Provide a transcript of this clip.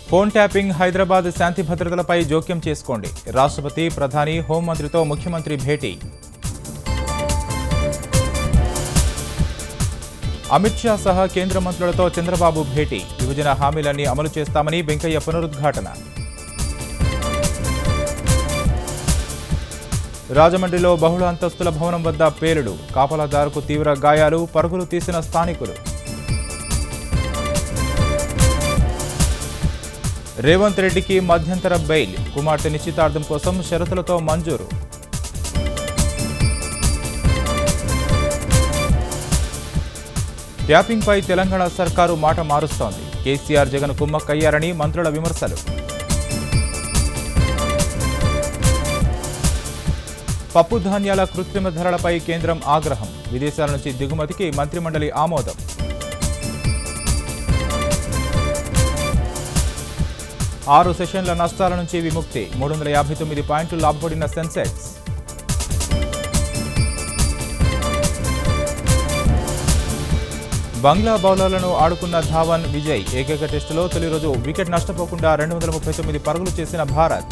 Phone tapping Hyderabad శాంతి భద్రతలపై జోక్యం చేసుకోండి. రాష్ట్రపతి, ప్రధాని, హోంమంత్రితో ముఖ్యమంత్రి భేటీ. అమిత్ షా సహా కేంద్ర మంత్రులతో చంద్రబాబు భేటీ. విభజన హామీలన్నీ అమలు చేస్తామని వెంకయ్య పునరుద్ఘాటన. రాజమండ్రిలో బహుళ అంతస్తుల భవనం వద్ద పేలుడు. కాపలాదారుకు తీవ్ర గాయాలు, పరుగులు తీసిన స్థానికులు. రేవంత్ రెడ్డికి మధ్యంతర బెయిల్. కుమార్తె నిశ్చితార్థం కోసం షరతులతో మంజూరు. ట్యాపింగ్పై తెలంగాణ సర్కారు మాట మారుస్తోంది. కేసీఆర్, జగన్ కుమ్మక్కయ్యారని మంత్రుల విమర్శలు. పప్పు ధాన్యాల కృత్రిమ ధరలపై కేంద్రం ఆగ్రహం. విదేశాల నుంచి దిగుమతికి మంత్రిమండలి ఆమోదం. ఆరు సెషన్ల నష్టాల నుంచి విముక్తి. 359 పాయింట్లు లాభపడిన సెన్సెక్స్. బంగ్లా బౌలర్లను ఆడుకున్న ధావన్, విజయ్. ఏకైక టెస్టులో తొలి రోజు వికెట్ నష్టపోకుండా 239 పరుగులు చేసిన భారత్.